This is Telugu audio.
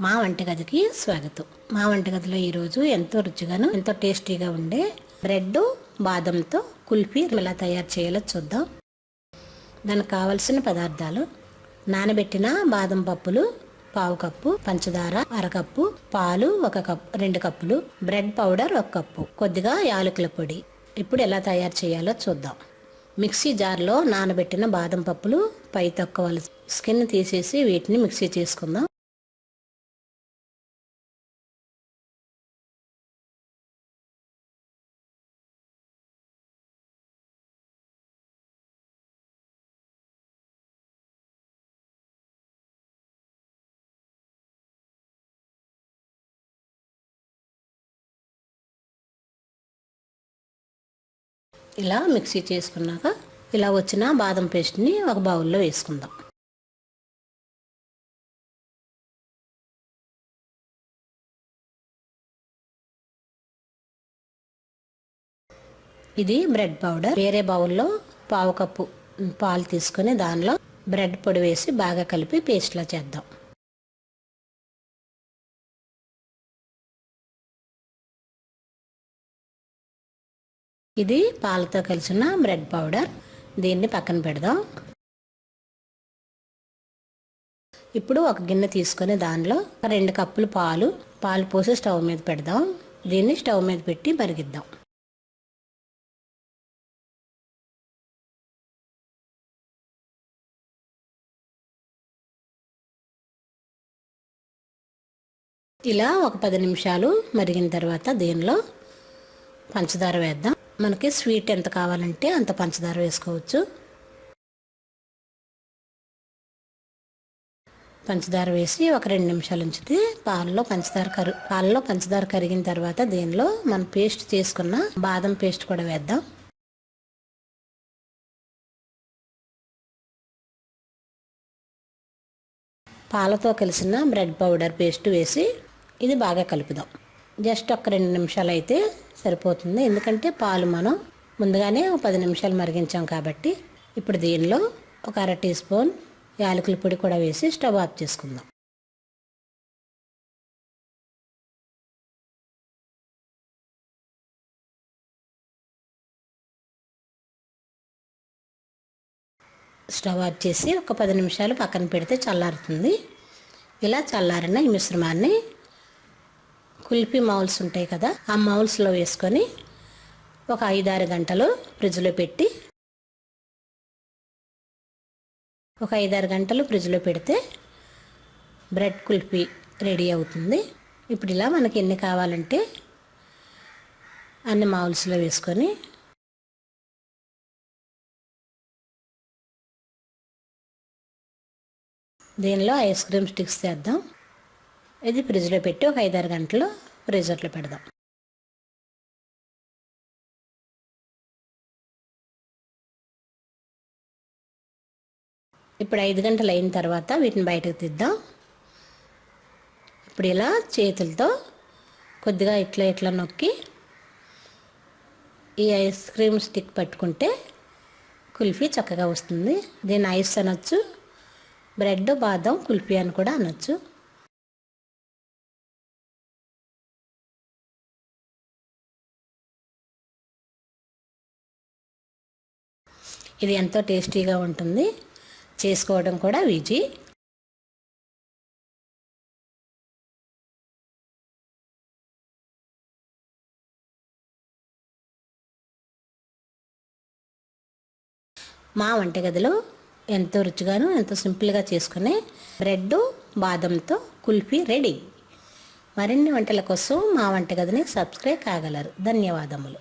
మా వంటగదికి స్వాగతం. మా వంటగదిలో ఈరోజు ఎంతో రుచిగాను ఎంతో టేస్టీగా ఉండే బ్రెడ్ బాదంతో కుల్ఫీ ఎలా తయారు చేయాలో చూద్దాం. దానికి కావలసిన పదార్థాలు: నానబెట్టిన బాదం పప్పులు పావు కప్పు, పంచదార అరకప్పు, పాలు 1 కప్పు 2 కప్పులు, బ్రెడ్ పౌడర్ 1 కప్పు, కొద్దిగా యాలకుల పొడి. ఇప్పుడు ఎలా తయారు చేయాలో చూద్దాం. మిక్సీ జార్లో నానబెట్టిన బాదం పప్పులు పై తొక్క స్కిన్ తీసేసి వీటిని మిక్సీ చేసుకుందాం. ఇలా మిక్సీ చేసుకున్నాక ఇలా వచ్చిన బాదం పేస్ట్ని ఒక బౌల్లో వేసుకుందాం. ఇది బ్రెడ్ పౌడర్. వేరే బౌల్లో పావు కప్పు పాలు తీసుకొని దానిలో బ్రెడ్ పొడి వేసి బాగా కలిపి పేస్ట్లా చేద్దాం. ఇది పాలతో కలిసిన బ్రెడ్ పౌడర్. దీన్ని పక్కన పెడదాం. ఇప్పుడు ఒక గిన్నె తీసుకొని దానిలో 2 కప్పులు పాలు పోసి స్టవ్ మీద పెడదాం. దీన్ని స్టవ్ మీద పెట్టి మరిగిద్దాం. ఇలా ఒక 10 నిమిషాలు మరిగిన తర్వాత దీనిలో పంచదార వేద్దాం. మనకి స్వీట్ ఎంత కావాలంటే అంత పంచదార వేసుకోవచ్చు. పంచదార వేసి ఒక 2 నిమిషాలు ఉంచితే పాలలో పంచదార కరిగిన తర్వాత దీనిలో మనం పేస్ట్ చేసుకున్న బాదం పేస్ట్ కూడా వేద్దాం. పాలతో కలిసిన బ్రెడ్ పౌడర్ పేస్ట్ వేసి ఇది బాగా కలుపుదాం. జస్ట్ ఒక 2 నిమిషాలు అయితే సరిపోతుంది, ఎందుకంటే పాలు మనం ముందుగానే 10 నిమిషాలు మరిగించాం కాబట్టి. ఇప్పుడు దీనిలో ఒక 1/2 టీ స్పూన్ యాలకుల పొడి కూడా వేసి స్టవ్ ఆఫ్ చేసుకుందాం. స్టవ్ ఆఫ్ చేసి ఒక 10 నిమిషాలు పక్కన పెడితే చల్లారుతుంది. ఇలా చల్లారిన ఈ మిశ్రమాన్ని కుల్ఫీ మౌల్స్ ఉంటాయి కదా, ఆ మౌల్స్లో వేసుకొని ఒక 5-6 గంటలు ఫ్రిడ్జ్లో పెట్టి పెడితే బ్రెడ్ కుల్ఫీ రెడీ అవుతుంది. ఇప్పుడు ఇలా మనకి ఎన్ని కావాలంటే అన్ని మౌల్స్లో వేసుకొని దీనిలో ఐస్ క్రీమ్ స్టిక్స్ చేద్దాం. ఇది ఫ్రిడ్జ్లో పెట్టి ఒక 5-6 గంటలు ఫ్రీజర్లో పెడదాం. ఇప్పుడు 5 గంటలు అయిన తర్వాత వీటిని బయటకు తీద్దాం. ఇప్పుడు ఇలా చేతులతో కొద్దిగా ఇట్లా నొక్కి ఈ ఐస్ క్రీమ్ స్టిక్ పట్టుకుంటే కుల్ఫీ చక్కగా వస్తుంది. దీన్ని ఐస్ అనొచ్చు, బ్రెడ్ బాదం కుల్ఫీ అని కూడా అనొచ్చు. ఇది ఎంతో టేస్టీగా ఉంటుంది, చేసుకోవడం కూడా ఈజీ. మా వంటగదిలో ఎంతో రుచిగాను ఎంతో సింపుల్గా చేసుకునే బ్రెడ్ బాదంతో కుల్ఫీ రెడీ. మరిన్ని వంటల కోసం మా వంటగదిని సబ్స్క్రైబ్ కాగలరు. ధన్యవాదములు.